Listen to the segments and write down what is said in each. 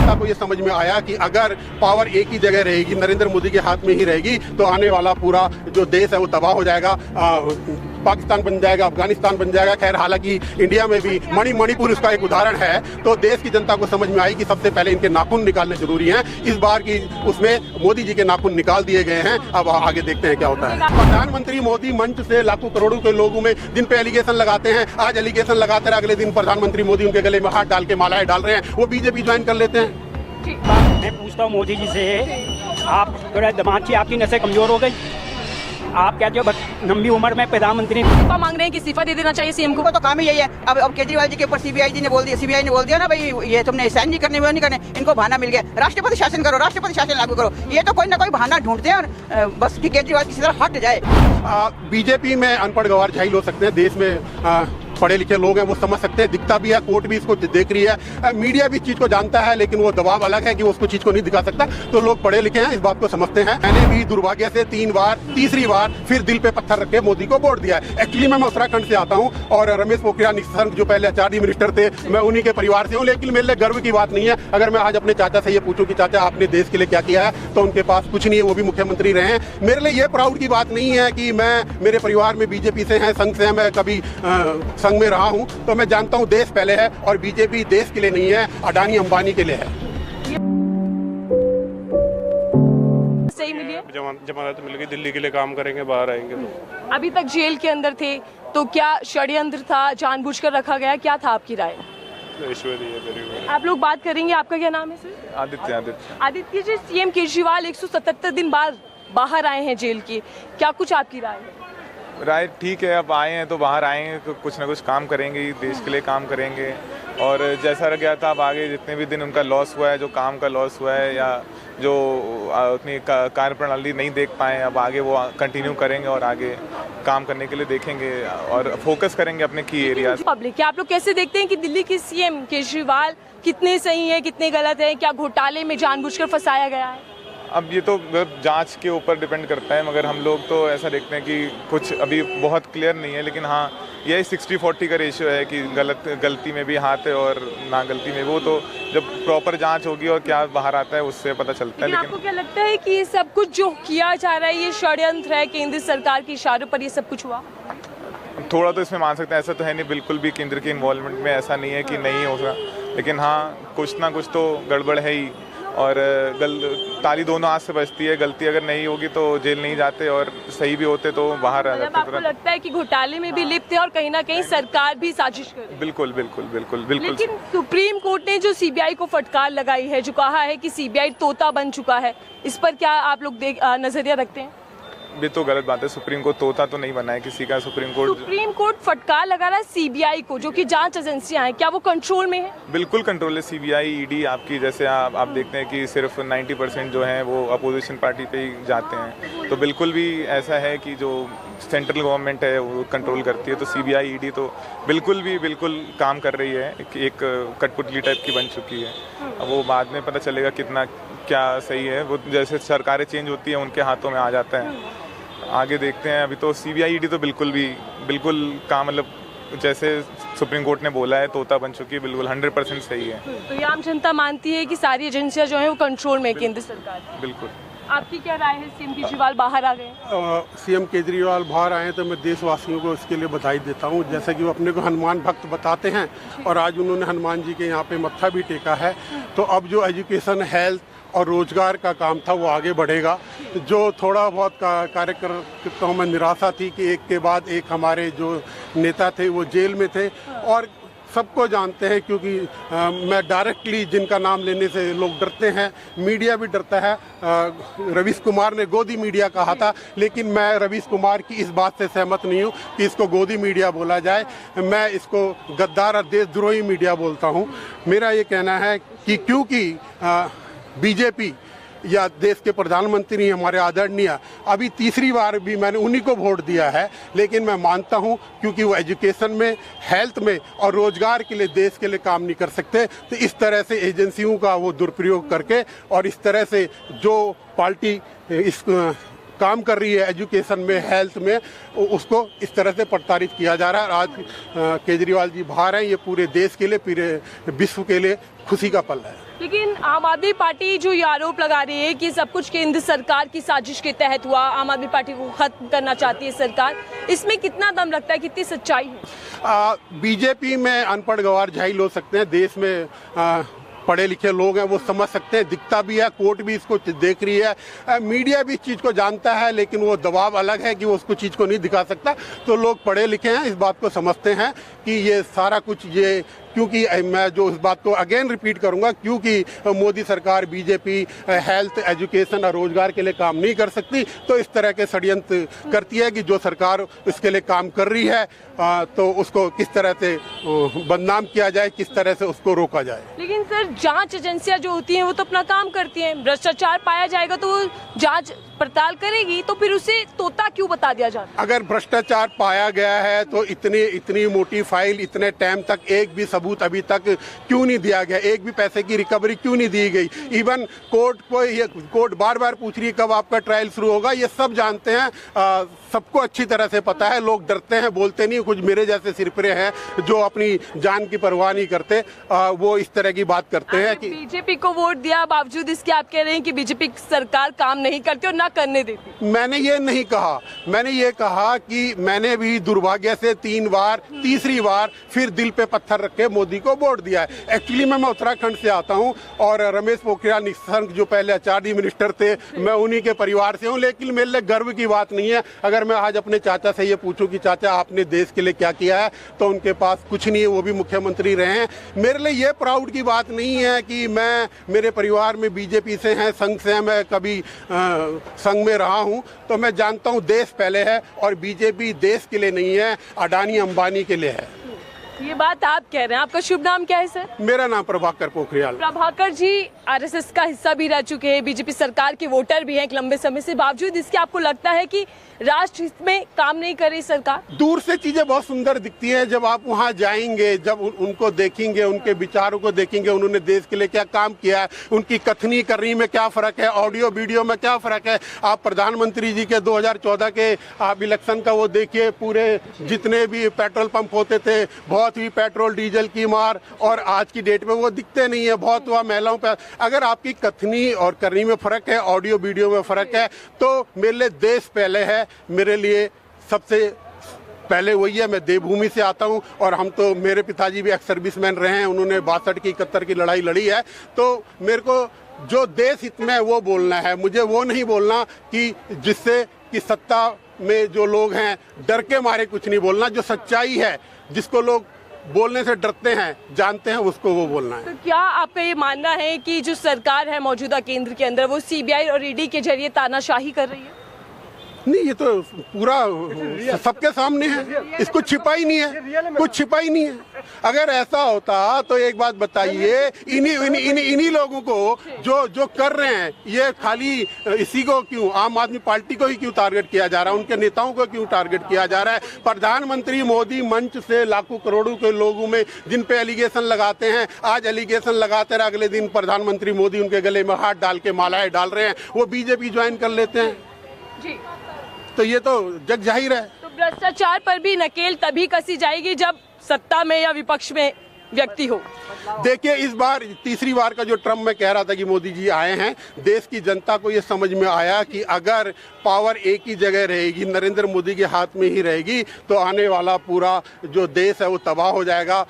जनता को ये समझ में आया कि अगर पावर एक ही जगह रहेगी, नरेंद्र मोदी के हाथ में ही रहेगी, तो आने वाला पूरा जो देश है वो तबाह हो जाएगा, पाकिस्तान बन जाएगा, अफगानिस्तान बन जाएगा। खैर, हालांकि इंडिया में भी मणिपुर उसका एक उदाहरण है। तो देश की जनता को समझ में आई कि सबसे पहले इनके नाखून निकालने जरूरी हैं। इस बार की उसमें मोदी जी के नाखून निकाल दिए गए हैं। अब आगे देखते हैं क्या होता है। प्रधानमंत्री मोदी मंच से लाखों करोड़ों के लोगों में दिन पे एलिगेशन लगाते हैं। आज एलिगेशन लगाते रहे, अगले दिन प्रधानमंत्री मोदी उनके गले में हाथ डाल के मालाएं डाल रहे हैं, वो बीजेपी ज्वाइन कर लेते हैं। मैं पूछता हूँ मोदी जी से, आप थोड़ा दिमाग की आपकी नसें कमजोर हो गई? आप कहते हो लंबी उम्र में प्रधानमंत्री मांग रहे हैं कि इस्तीफा दे देना चाहिए सीएम को। तो काम ही यही है। अब केजरीवाल जी के ऊपर सीबीआई ने बोल दिया ना भाई, ये तुमने साइन नहीं करने, वो नहीं करने, इनको बहाना मिल गया। राष्ट्रपति शासन करो, राष्ट्रपति शासन लागू करो। ये तो कोई ना कोई बहाना ढूंढते हैं और बस कि केजरीवाल किसी तरह हट जाए। बीजेपी में अनपढ़ गवार झाइल हो सकते हैं, देश में पढ़े लिखे लोग हैं, वो समझ सकते हैं। दिखता भी है, कोर्ट भी इसको देख रही है, मीडिया भी इस चीज को जानता है, लेकिन वो दबाव अलग है कि वो उसको चीज को नहीं दिखा सकता। तो लोग पढ़े लिखे हैं, इस बात को समझते हैं। मैंने भी दुर्भाग्य से 3 बार, तीसरी बार फिर दिल पे पत्थर रख के मोदी को वोट दिया है। एक्चुअली मैं उत्तराखंड से आता हूँ और रमेश पोखरियाल निशंक जो पहले आचार्य मिनिस्टर थे, मैं उन्हीं के परिवार से हूँ। लेकिन मेरे लिए गर्व की बात नहीं है अगर मैं आज अपने चाचा से ये पूछूं कि चाचा आपने देश के लिए क्या किया है, तो उनके पास कुछ नहीं है, वो भी मुख्यमंत्री रहे हैं। मेरे लिए ये प्राउड की बात नहीं है कि मैं, मेरे परिवार में बीजेपी से हैं, संघ से हैं, मैं कभी संघ में रहा हूँ। तो मैं जानता हूं देश पहले है और बीजेपी देश के लिए नहीं है, अडानी अंबानी के लिए है। सही मिली है, जमानत मिल गई, दिल्ली के लिए काम करेंगे, बाहर आएंगे। तो अभी तक जेल के अंदर थे, तो क्या षड्यंत्र था, जानबूझकर रखा गया, क्या था आपकी राय? आप लोग बात करेंगे। आपका क्या नाम है सर? आदित्य जी, सीएम केजरीवाल 177 दिन बाद बाहर आए हैं जेल की, क्या कुछ आपकी राय है? राय ठीक है, अब आए हैं तो बाहर आएंगे तो कुछ ना कुछ काम करेंगे, देश के लिए काम करेंगे। और जैसा रह गया था, अब आगे जितने भी दिन उनका लॉस हुआ है, जो काम का लॉस हुआ है या जो उतनी कार्य प्रणाली नहीं देख पाए, अब आगे वो कंटिन्यू करेंगे और आगे काम करने के लिए देखेंगे और फोकस करेंगे अपने की एरियाज। पब्लिक, क्या आप लोग कैसे देखते हैं कि दिल्ली के सीएम केजरीवाल कितने सही है, कितने गलत है? क्या घोटाले में जानबूझकर फंसाया गया है? अब ये तो जांच के ऊपर डिपेंड करता है, मगर हम लोग तो ऐसा देखते हैं कि कुछ अभी बहुत क्लियर नहीं है। लेकिन हाँ, यही 60-40 का रेशियो है कि गलती में भी हाथ है और ना गलती में। वो तो जब प्रॉपर जांच होगी और क्या बाहर आता है उससे पता चलता है। लेकिन आपको क्या लगता है कि ये सब कुछ जो किया जा रहा है, ये षड्यंत्र है, केंद्र सरकार के इशारों पर ये सब कुछ हुआ? थोड़ा तो इसमें मान सकते हैं, ऐसा तो है नहीं बिल्कुल भी केंद्र के इन्वॉल्वमेंट में, ऐसा नहीं है कि नहीं होगा। लेकिन हाँ, कुछ ना कुछ तो गड़बड़ है ही। और ताली दोनों हाथ से बजती है, गलती अगर नहीं होगी तो जेल नहीं जाते और सही भी होते तो बाहर आ जाते। आपको लगता है कि घोटाले में भी लिप्त है और कहीं ना कहीं सरकार भी साजिश कर रही है? बिल्कुल बिल्कुल बिल्कुल बिल्कुल। लेकिन सुप्रीम कोर्ट ने जो सीबीआई को फटकार लगाई है, जो कहा है कि सीबीआई तोता बन चुका है, इस पर क्या आप लोग नजरिया रखते हैं? ये तो गलत बात है, सुप्रीम कोर्ट तोता तो नहीं बना है किसी का। सुप्रीम कोर्ट फटकार लगा रहा है सीबीआई को, जो कि जांच एजेंसियां हैं, क्या वो कंट्रोल में है? बिल्कुल कंट्रोल है। सीबीआई, ईडी आपकी, जैसे आप देखते हैं कि सिर्फ 90% जो है वो अपोजिशन पार्टी पे ही जाते हैं। तो बिल्कुल भी ऐसा है कि जो सेंट्रल गवर्नमेंट है वो कंट्रोल करती है। तो सीबीआई, ईडी तो बिल्कुल काम कर रही है, एक कठपुतली टाइप की बन चुकी है। अब वो बाद में पता चलेगा कितना क्या सही है, वो जैसे सरकारें चेंज होती हैं उनके हाथों में आ जाता है। आगे देखते हैं। अभी तो सीबीआई, ईडी तो बिल्कुल काम, मतलब जैसे सुप्रीम कोर्ट ने बोला है, तोता बन चुकी है, बिल्कुल 100% सही है। तो ये आम जनता मानती है कि सारी एजेंसियां जो है वो कंट्रोल में केंद्र सरकार? बिल्कुल। आपकी क्या राय है? सीएम केजरीवाल बाहर आ गए। सीएम केजरीवाल बाहर आए तो मैं देशवासियों को इसके लिए बधाई देता हूँ। जैसे कि वो अपने को हनुमान भक्त बताते हैं और आज उन्होंने हनुमान जी के यहाँ पे मत्था भी टेका है। तो अब जो एजुकेशन, हेल्थ और रोजगार का काम था वो आगे बढ़ेगा। जो थोड़ा बहुत कार्यकर्ताओं में निराशा थी कि एक के बाद एक हमारे जो नेता थे वो जेल में थे, और सबको जानते हैं क्योंकि मैं डायरेक्टली जिनका नाम लेने से लोग डरते हैं, मीडिया भी डरता है। रवीश कुमार ने गोदी मीडिया कहा था, लेकिन मैं रवीश कुमार की इस बात से सहमत नहीं हूँ कि इसको गोदी मीडिया बोला जाए। मैं इसको गद्दार और देशद्रोही मीडिया बोलता हूँ। मेरा ये कहना है कि क्योंकि बीजेपी या देश के प्रधानमंत्री हमारे आदरणीय, अभी तीसरी बार भी मैंने उन्हीं को वोट दिया है, लेकिन मैं मानता हूं क्योंकि वो एजुकेशन में, हेल्थ में और रोजगार के लिए, देश के लिए काम नहीं कर सकते। तो इस तरह से एजेंसियों का वो दुरुपयोग करके और इस तरह से जो पार्टी इस काम कर रही है एजुकेशन में, हेल्थ में, उसको इस तरह से प्रताड़ित किया जा रहा है। आज केजरीवाल जी बाहर हैं, ये पूरे देश के लिए, पूरे विश्व के लिए खुशी का पल है। लेकिन आम आदमी पार्टी जो ये आरोप लगा रही है कि सब कुछ केंद्र सरकार की साजिश के तहत हुआ, आम आदमी पार्टी को खत्म करना चाहती है सरकार, इसमें कितना दम लगता है, कितनी सच्चाई है? बीजेपी में अनपढ़ गंवार जाहिल हो सकते हैं, देश में पढ़े लिखे लोग हैं वो समझ सकते हैं, दिखता भी है, कोर्ट भी इसको देख रही है, मीडिया भी इस चीज़ को जानता है, लेकिन वो दबाव अलग है कि वो उसको चीज़ को नहीं दिखा सकता। तो लोग पढ़े लिखे हैं, इस बात को समझते हैं कि ये सारा कुछ ये, क्योंकि मैं जो इस बात को अगेन रिपीट करूंगा, क्योंकि मोदी सरकार बीजेपी हेल्थ, एजुकेशन और रोजगार के लिए काम नहीं कर सकती, तो इस तरह के षड्यंत्र करती है कि जो सरकार इसके लिए काम कर रही है तो उसको किस तरह से बदनाम किया जाए, किस तरह से उसको रोका जाए। लेकिन सर जांच एजेंसियां जो होती हैं वो तो अपना काम करती हैं, भ्रष्टाचार पाया जाएगा तो वो जांच पड़ताल करेगी, तो फिर उसे तोता क्यों बता दिया जाता? अगर भ्रष्टाचार पाया गया है तो इतनी मोटी फाइल, इतने टाइम तक एक भी सबूत अभी तक क्यों नहीं दिया गया, एक भी पैसे की रिकवरी क्यों नहीं दी गई? इवन कोर्ट बार बार पूछ रही है कब आपका ट्रायल शुरू होगा, ये सब जानते हैं, सबको अच्छी तरह से पता है, लोग डरते हैं, बोलते नहीं। कुछ मेरे जैसे सिरफरे हैं जो अपनी जान की परवाह नहीं करते, वो इस तरह की बात करते हैं कि बीजेपी को वोट दिया, बावजूद इसके आप कह रहे हैं कि बीजेपी सरकार काम नहीं करती और ना करने देती। मैंने ये नहीं कहा, मैंने ये कहा कि मैंने भी दुर्भाग्य से 3 बार, तीसरी बार फिर दिल पे पत्थर रख के मोदी को वोट दिया है। एक्चुअली मैं उत्तराखंड से आता हूँ और रमेश पोखरियाल निशंक जो पहले आचार्य मिनिस्टर थे, मैं उन्हीं के परिवार से हूँ, लेकिन मेरे लिए गर्व की बात नहीं है अगर मैं आज अपने चाचा से ये पूछूं कि चाचा आपने देश के लिए क्या किया है, तो उनके पास कुछ नहीं है, वो भी मुख्यमंत्री रहे हैं। मेरे लिए ये प्राउड की बात नहीं है कि मेरे परिवार में बीजेपी से हैं, संघ से हैं, मैं कभी संघ में रहा हूं, तो मैं जानता हूं देश पहले है और बीजेपी देश के लिए नहीं है, अडानी अंबानी के लिए है। ये बात आप कह रहे हैं। आपका शुभ नाम क्या है सर? मेरा नाम प्रभाकर पोखरियाल। प्रभाकर जी आरएसएस का हिस्सा भी रह चुके हैं, बीजेपी सरकार के वोटर भी हैं एक लंबे समय से, बावजूद इसके आपको लगता है कि राष्ट्र हित में काम नहीं कर रही सरकार? दूर से चीजें बहुत सुंदर दिखती है, जब आप वहाँ जाएंगे, जब उनको देखेंगे, उनके विचारों को देखेंगे, उन्होंने देश के लिए क्या काम किया है, उनकी कथनी करनी में क्या फर्क है, ऑडियो वीडियो में क्या फर्क है। आप प्रधानमंत्री जी के 2014 के आप इलेक्शन का वो देखिए, पूरे जितने भी पेट्रोल पंप होते थे, बहुत ही पेट्रोल डीजल की मार, और आज की डेट में वो दिखते नहीं है, बहुत हुआ महिलाओं पर। अगर आपकी कथनी और करनी में फर्क है, ऑडियो वीडियो में फर्क है, तो मेरे लिए देश पहले है, मेरे लिए सबसे पहले वही है। मैं देवभूमि से आता हूं और हम तो, मेरे पिताजी भी एक्स सर्विसमैन रहे हैं, उन्होंने 62 की 71 की लड़ाई लड़ी है, तो मेरे को जो देश हित में वो बोलना है, मुझे वो नहीं बोलना कि जिससे कि सत्ता में जो लोग हैं डर के मारे कुछ नहीं बोलना, जो सच्चाई है, जिसको लोग बोलने से डरते हैं, जानते हैं, उसको वो बोलना है। तो क्या आपका ये मानना है कि जो सरकार है मौजूदा केंद्र के अंदर, वो सीबीआई और ईडी के जरिए तानाशाही कर रही है? नहीं, ये तो पूरा सबके सामने है, इसको छिपा ही नहीं है, कुछ छिपा ही नहीं है। अगर ऐसा होता तो एक बात बताइए, इन्हीं लोगों को जो कर रहे हैं, ये खाली इसी को क्यों, आम आदमी पार्टी को ही क्यों टारगेट किया जा रहा है, उनके नेताओं को क्यों टारगेट किया जा रहा है? प्रधानमंत्री मोदी मंच से लाखों करोड़ों के लोगों में जिन पे एलिगेशन लगाते हैं, आज एलिगेशन लगाते रहे, अगले दिन प्रधानमंत्री मोदी उनके गले में हाथ डाल के मालाएं डाल रहे हैं, वो बीजेपी ज्वाइन कर लेते हैं जी। तो ये तो जग जाहिर है। तो भ्रष्टाचार पर भी नकेल तभी कसी जाएगी जब सत्ता में या विपक्ष में व्यक्ति हो। देखिए, इस बार तीसरी बार का जो ट्रम्प में कह रहा था कि मोदी जी आए हैं, देश की जनता को ये समझ में आया कि अगर पावर एक ही जगह रहेगी, नरेंद्र मोदी के हाथ में ही रहेगी, तो आने वाला पूरा जो देश है वो तबाह हो जाएगा,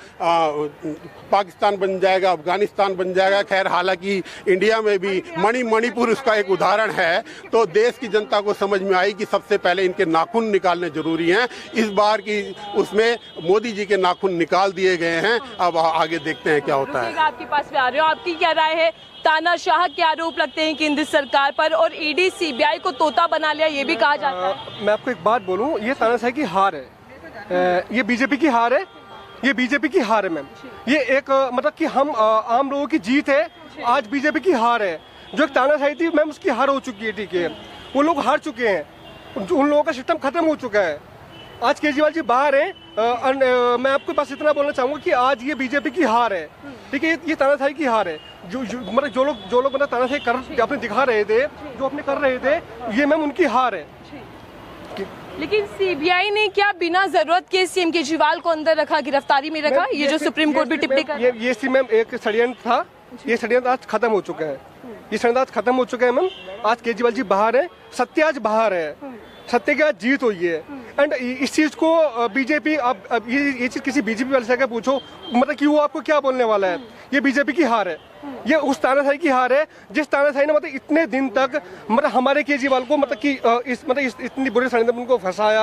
पाकिस्तान बन जाएगा, अफगानिस्तान बन जाएगा। खैर, हालांकि इंडिया में भी मणिपुर उसका एक उदाहरण है। तो देश की जनता को समझ में आई कि सबसे पहले इनके नाखून निकालने जरूरी हैं। इस बार की उसमें मोदी जी के नाखून निकाल दिए गए हैं, अब आगे देखते हैं क्या होता है। आपके पास में आ रहे हो, आपकी क्या राय है? तानाशाह के आरोप लगते हैं केंद्र सरकार पर, और ईडी सीबीआई को तोता बना लिया, ये भी कहा जाता है। मैं आपको एक बात बोलूं, ये तानाशाह की हार है, ये बीजेपी की हार है, ये बीजेपी की हार है मैम। ये एक मतलब कि हम आम लोगों की जीत है, आज बीजेपी की हार है। जो एक तानाशाही थी मैम, उसकी हार हो चुकी है, ठीक है, वो लोग हार चुके हैं, उन लोगों का सिस्टम खत्म हो चुका है। आज केजरीवाल जी बाहर हैं, मैं आपके पास इतना बोलना चाहूंगा कि आज ये बीजेपी की हार है, ठीक है, ये तानाशाही की हार है। मतलब जो लोग मतलब तानाशाही कर अपने दिखा रहे थे, जो अपने कर रहे थे, ये मैम उनकी हार है। लेकिन सीबीआई ने क्या बिना जरूरत के सीएम केजरीवाल को अंदर रखा, गिरफ्तारी में रखा? ये जो सुप्रीम कोर्ट भी टिप्पणी कर, ये मैम एक षड्यंत्र था, ये षड्यंत्र आज खत्म हो चुका है। ये षड्यंत्र आज खत्म हो चुका है मैम। आज केजरीवाल जी बाहर है, सत्य आज बाहर है, सत्य की आज जीत हुई है। एंड इस चीज को बीजेपी अब ये चीज किसी बीजेपी वाले से अगर पूछो मतलब कि वो आपको क्या बोलने वाला है, ये बीजेपी की हार है। ये उस तानाशाही की हार है जिस तानाशाही ने मतलब इतने दिन तक मतलब हमारे केजरीवाल को मतलब कि इतनी बुरे षड्यंत्र में उनको फंसाया,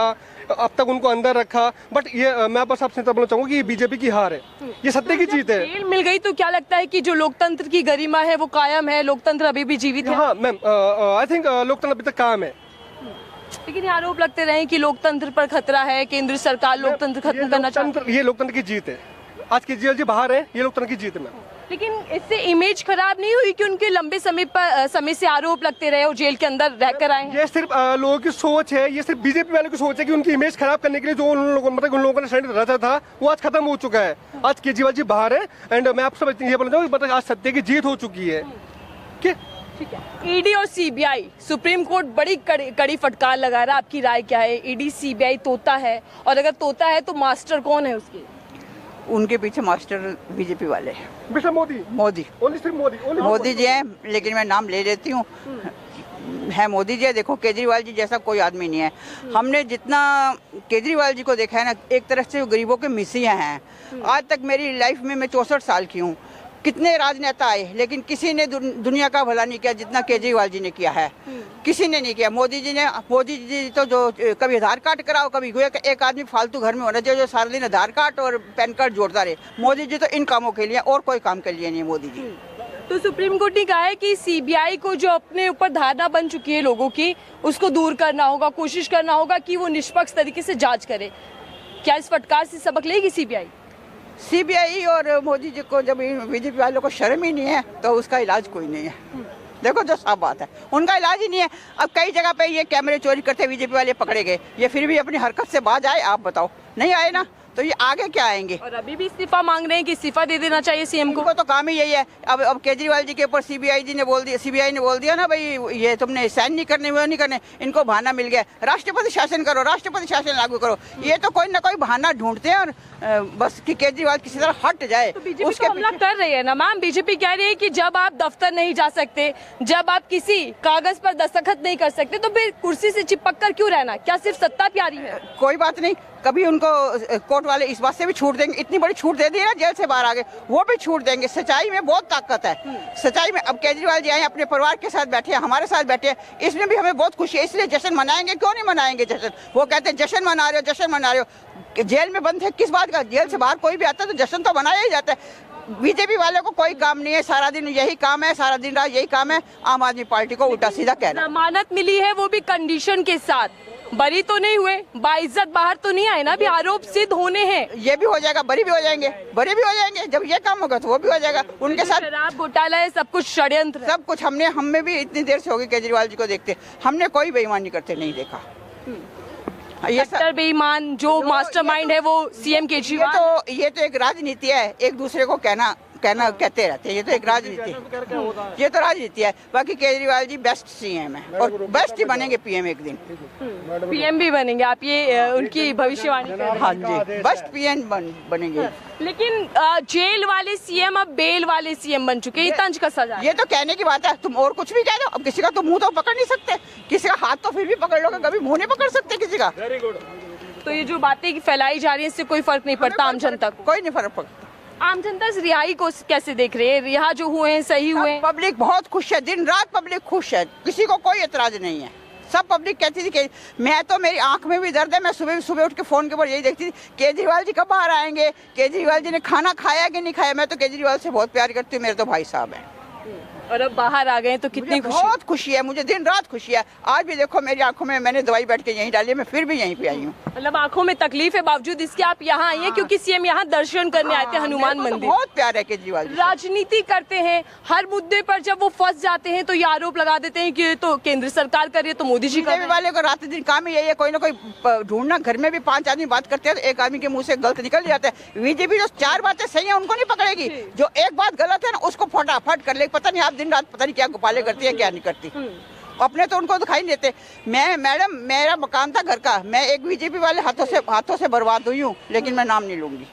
अब तक उनको अंदर रखा। बट ये मैं बस आपसे बोलना चाहूंगा कि ये बीजेपी की हार है, ये सत्य की जीत है। जेल मिल गई तो क्या लगता है कि जो लोकतंत्र की गरिमा है वो कायम है, लोकतंत्र अभी भी जीवित है? हाँ मैम, आई थिंक लोकतंत्र अभी तक कायम है। लेकिन ये आरोप लगते रहे कि लोकतंत्र पर खतरा है, केंद्र सरकार लोकतंत्र खत्म करना चाहती है। ये लोकतंत्र की जीत है। आज केजरीवाल जी बाहर है, ये लोकतंत्र की जीत है मैम। लेकिन इससे इमेज खराब नहीं हुई कि उनके लंबे समय से आरोप लगते रहे और जेल के अंदर रहकर आए हैं? ये सिर्फ लोगों की सोच है, ये सिर्फ बीजेपी वालों की सोच है कि उनकी इमेज खराब करने के लिए जो उन लोगों ने षड्यंत्र रचा था वो आज खत्म हो चुका है। आज केजरीवाल जी बाहर है एंड मैं आपसे ये बोलना चाहूँगा कि आज सत्य की जीत हो चुकी है। ठीक है। ईडी और सीबीआई, सुप्रीम कोर्ट बड़ी कड़ी फटकार लगा रहा है, आपकी राय क्या है? ईडी सीबीआई तोता है, और अगर तोता है तो मास्टर कौन है उसके? उनके पीछे मास्टर बीजेपी वाले हैं। मिस्टर मोदी ओनली सिर्फ मोदी जी हैं, लेकिन मैं नाम ले लेती हूँ, है मोदी जी है। देखो केजरीवाल जी जैसा कोई आदमी नहीं है। हमने जितना केजरीवाल जी को देखा है ना, एक तरह से गरीबों के मिसिया हैं। आज तक मेरी लाइफ में मैं 64 साल की हूँ, कितने राजनेता आए लेकिन किसी ने दुनिया का भला नहीं किया जितना केजरीवाल जी ने किया है। किसी ने नहीं किया। मोदी जी तो जो कभी आधार कार्ड कराओ, कभी एक आदमी फालतू घर में होना चाहिए जो सारा दिन आधार कार्ड और पैन कार्ड जोड़ता रहे। मोदी जी तो इन कामों के लिए, और कोई काम के लिए नहीं मोदी जी। तो सुप्रीम कोर्ट ने कहा है कि सीबीआई को जो अपने ऊपर धारणा बन चुकी है लोगों की, उसको दूर करना होगा, कोशिश करना होगा कि वो निष्पक्ष तरीके से जांच करे। क्या इस फटकार से सबक लेगी सीबीआई और मोदी जी को? जब बीजेपी वालों को शर्म ही नहीं है तो उसका इलाज कोई नहीं है। देखो जो साफ बात है, उनका इलाज ही नहीं है। अब कई जगह पे ये कैमरे चोरी करते बीजेपी वाले पकड़े गए, ये फिर भी अपनी हरकत से बाज आए। आप बताओ, नहीं आए ना, तो ये आगे क्या आएंगे? और अभी भी इस्तीफा मांग रहे हैं कि इस्तीफा दे देना चाहिए सीएम को। तो काम ही यही है। अब केजरीवाल जी के ऊपर सीबीआई ने बोल दिया ना भाई ये तुमने साइन नहीं करने, वो नहीं करने, इनको बहाना मिल गया। राष्ट्रपति शासन करो, राष्ट्रपति शासन लागू करो। ये तो कोई ना कोई बहाना ढूंढते हैं और बस कि केजरीवाल किसी तरह हट जाए। तो बीजेपी उसके हमला कर रही है ना मैम। बीजेपी कह रही है कि जब आप दफ्तर नहीं जा सकते, जब आप किसी कागज पर दस्तखत नहीं कर सकते, तो फिर कुर्सी से चिपक कर क्यों रहना? क्या सिर्फ सत्ता प्यारी है? कोई बात नहीं, कभी उनको कोर्ट वाले इस बात से भी छूट देंगे। इतनी बड़ी छूट दे दी है ना, जेल से बाहर आ गए, वो भी छूट देंगे। सच्चाई में बहुत ताकत है, सच्चाई में। अब केजरीवाल जी आए, अपने परिवार के साथ बैठे, हमारे साथ बैठे, इसमें भी हमें बहुत खुशी है। इसलिए जश्न मनाएंगे। क्यों नहीं मनाएंगे जश्न? वो कहते हैं जश्न मना रहे हो, जश्न मना रहे हो। जेल में बंद है, किस बात का? जेल से बाहर कोई भी आता है तो जश्न तो मनाया ही जाता है। बीजेपी वाले को कोई काम नहीं है, सारा दिन यही काम है, सारा दिन रात यही काम है। आम आदमी पार्टी को उल्टा सीधा कहना। जमानत मिली है वो भी कंडीशन के साथ, बरी तो नहीं हुए, बाइज्जत बाहर तो नहीं आए ना, अभी आरोप सिद्ध होने हैं। ये भी हो जाएगा, बरी भी हो जाएंगे। जब ये काम होगा तो वो भी हो जाएगा। उनके साथ शराब घोटाला है, सब कुछ षड्यंत्र, सब कुछ। हमें भी इतनी देर से होगी केजरीवाल जी को देखते, हमने कोई बेईमानी करते नहीं देखा। ये बेईमान जो मास्टरमाइंड है वो सीएम केजरीवाल। ये तो एक राजनीति है, एक दूसरे को कहते रहते हैं। ये तो एक राजनीति है, ये तो राजनीति है। बाकी केजरीवाल जी बेस्ट सीएम है और बेस्ट ही बनेंगे पीएम एक दिन। पीएम भी बनेंगे आप, ये उनकी भविष्यवाणी? हाँ जी, बेस्ट पीएम बनेंगे। लेकिन जेल वाले सीएम अब बेल वाले सीएम बन चुके हैं, ये तंज का सजा। ये तो कहने की बात है, तुम और कुछ भी कह दो। अब किसी का तो मुंह तो पकड़ नहीं सकते, किसी का हाथ तो फिर भी पकड़ लोगे, कभी मुंह नहीं पकड़ सकते किसी का। तो ये जो बातें फैलाई जा रही है इससे कोई फर्क नहीं पड़ता आम जनता को? कोई नहीं फर्क पड़ता। आम जनता इस रिहाई को कैसे देख रहे हैं? रिहा जो हुए हैं सही हुए? पब्लिक बहुत खुश है, दिन रात पब्लिक खुश है, किसी को कोई एतराज नहीं है। सब पब्लिक कहती थी कि मैं तो, मेरी आंख में भी दर्द है, मैं सुबह उठ के फोन के ऊपर यही देखती थी केजरीवाल जी कब बाहर आएंगे, केजरीवाल जी ने खाना खाया कि नहीं खाया। मैं तो केजरीवाल से बहुत प्यार करती हूँ, मेरे तो भाई साहब हैं। और अब बाहर आ गए तो कितनी खुशी? बहुत खुशी है मुझे, दिन रात खुशी है। आज भी देखो मेरी आंखों में, मैंने दवाई बैठ के यहीं डाली है, मैं फिर भी यहीं पे आई हूँ। मतलब आंखों में तकलीफ है, बावजूद इसके आप यहाँ आई हैं क्योंकि सीएम यहाँ दर्शन करने आए थे हनुमान मंदिर। बहुत प्यार है केजरीवाल जी। राजनीति करते हैं, हर मुद्दे पर जब वो फंस जाते हैं तो ये आरोप लगा देते हैं कि तो केंद्र सरकार कर रही है, तो मोदी जी बीजेपी वाले को रात दिन काम ही यही है, कोई ना कोई ढूंढना। घर में भी 5 आदमी बात करते हैं तो एक आदमी के मुंह से गलत निकल जाता है। बीजेपी जो 4 बातें सही है उनको नहीं पकड़ेगी, जो एक बात गलत है ना उसको फटाफट कर ले। पता नहीं आप दिन रात पता नहीं क्या गोपाले करती है क्या नहीं करती, अपने तो उनको दिखाई नहीं देते। मैडम मेरा मकान था घर का, मैं एक बीजेपी वाले हाथों से बर्बाद हुई हूँ, लेकिन मैं नाम नहीं लूंगी।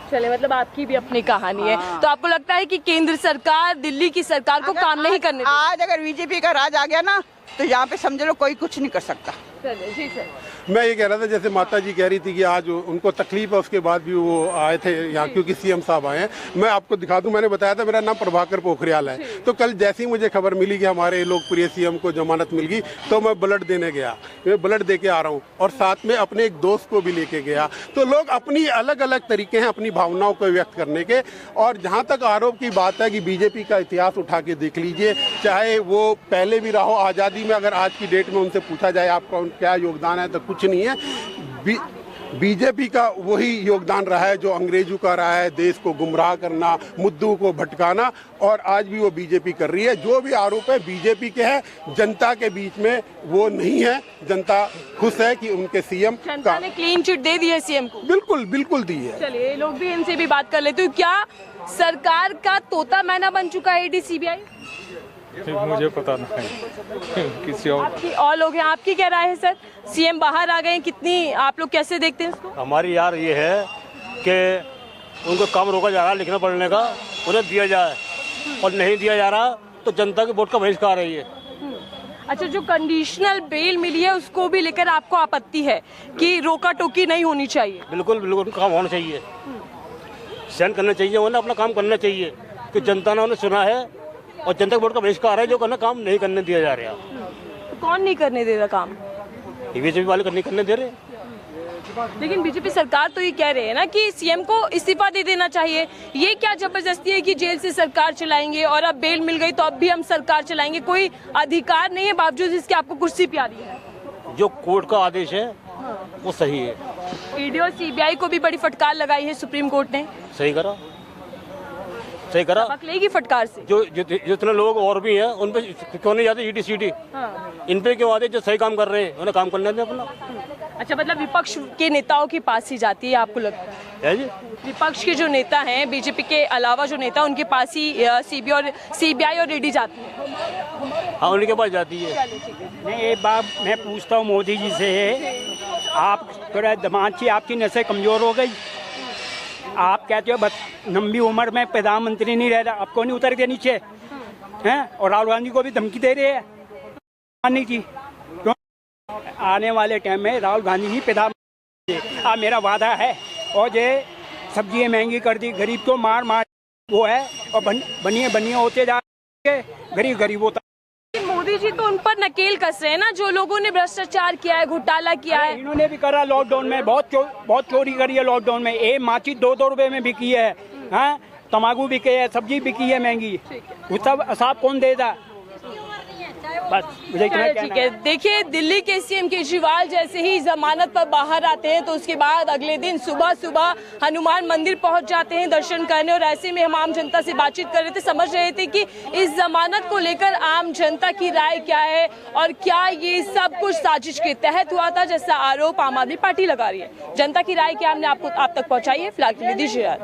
चले, मतलब आपकी भी अपनी कहानी है। तो आपको लगता है कि केंद्र सरकार दिल्ली की सरकार को काम नहीं करने देती? आज अगर बीजेपी का राज आ गया ना तो यहाँ पे समझ लो कोई कुछ नहीं कर सकता। चलिए जी सर। मैं ये कह रहा था, जैसे माता जी कह रही थी कि आज उनको तकलीफ है, उसके बाद भी वो आए थे यहाँ क्योंकि सीएम साहब आए हैं। मैं आपको दिखा दूं, मैंने बताया था मेरा नाम प्रभाकर पोखरियाल है। तो कल जैसे ही मुझे खबर मिली कि हमारे लोकप्रिय सीएम को जमानत मिल गई तो मैं ब्लड देने गया। मैं ब्लड दे के आ रहा हूँ और साथ में अपने एक दोस्त को भी लेके गया। तो लोग अपनी अलग अलग तरीके हैं अपनी भावनाओं को व्यक्त करने के। और जहाँ तक आरोप की बात है कि बीजेपी का इतिहास उठा के देख लीजिए, चाहे वो पहले भी रहा हो, आज़ादी में अगर आज की डेट में उनसे पूछा जाए आपका क्या योगदान है तो कुछ नहीं है। बीजेपी का वही योगदान रहा है जो अंग्रेजों का रहा है, देश को गुमराह करना, मुद्दों को भटकाना, और आज भी वो बीजेपी कर रही है। जो भी आरोप है बीजेपी के हैं, जनता के बीच में वो नहीं है। जनता खुश है कि उनके सीएम जनता ने क्लीन चिट दे दी है सीएम को। बिल्कुल बिल्कुल दी है। चलिए लोग भी इनसे भी बात कर लेते हैं। क्या सरकार का तोता मैना बन चुका है ईडी सीबीआई? मुझे पता नहीं, किसी और लोग हैं, आपकी क्या राय है सर? सीएम बाहर आ गए, कितनी आप लोग कैसे देखते हैं इसको? हमारी यार ये है कि उनको काम रोका जा रहा है लिखने पढ़ने का, उन्हें दिया जाए, और नहीं दिया जा रहा तो जनता के वोट का बहिष्कार है ये। अच्छा, जो कंडीशनल बेल मिली है उसको भी लेकर आपको आपत्ति है कि रोका टोकी नहीं होनी चाहिए? बिल्कुल बिल्कुल, काम होना चाहिए, सहन करना चाहिए, उन्हें अपना काम करना चाहिए कि जनता ने उन्हें सुना है और जनता के वोट का बहिष्कार है जो करना काम नहीं करने दिया जा रहा। तो कौन नहीं करने दे रहा काम? बीजेपी वाले नहीं करने दे रहे। लेकिन बीजेपी सरकार तो ये कह रहे हैं ना कि सीएम को इस्तीफा दे देना चाहिए। ये क्या जबरदस्ती है कि जेल से सरकार चलाएंगे और अब बेल मिल गई तो अब भी हम सरकार चलाएंगे? कोई अधिकार नहीं है बावजूद इसके आपको कुर्सी प्यारी है। जो कोर्ट का आदेश है वो सही है। ईडी और सीबीआई को भी बड़ी फटकार लगाई है सुप्रीम कोर्ट ने। सही करा, सही करा। लेगी फटकार से। जो जितने लोग और भी हैं उन पे क्यों नहीं जाते ईडी सीडी? इन पे क्यों आते? जो सही काम कर रहे हैं उन्हें काम करने दें अपना। अच्छा, मतलब विपक्ष के नेताओं के पास ही जाती है आपको लगता है? विपक्ष के जो नेता हैं बीजेपी के अलावा जो नेता उनके पास ही सीबीआई और ईडी जाती है? हाँ, उनके पास जाती है। मैं एक बात मैं पूछता हूँ मोदी जी से, आप थोड़ा दमाची आपकी नसें कमज़ोर हो गई। आप कहते हो लंबी उम्र में प्रधानमंत्री नहीं रह रहा, आपको नहीं उतर के नीचे हैं? और राहुल गांधी को भी धमकी दे रहे हैं जी, आने वाले टाइम में राहुल गांधी ही प्रधानमंत्री। मेरा वादा है, और ये सब्जियाँ महंगी कर दी, गरीब को मार मार वो है, और बनिए होते जा गरीब गरीब होता। मोदी जी तो उन पर नकेल कस रहे हैं ना, जो लोगों ने भ्रष्टाचार किया है, घोटाला किया है। इन्होंने भी करा लॉकडाउन में, बहुत चोरी करी है लॉकडाउन में। एक माची 2-2 रुपए में बिकी है, हाँ? तम्बाकू बिके है, सब्जी बिकी है महंगी, वो सब हिसाब कौन देगा? बस मुझे ठीक है। देखिए, दिल्ली के सीएम केजरीवाल जैसे ही जमानत पर बाहर आते हैं तो उसके बाद अगले दिन सुबह सुबह हनुमान मंदिर पहुंच जाते हैं दर्शन करने। और ऐसे में हम आम जनता से बातचीत कर रहे थे, समझ रहे थे कि इस जमानत को लेकर आम जनता की राय क्या है और क्या ये सब कुछ साजिश के तहत हुआ था, जैसा आरोप आम आदमी पार्टी लगा रही है। जनता की राय क्या हमने आप तक पहुँचाई है। फिलहाल के लिए दीजिए।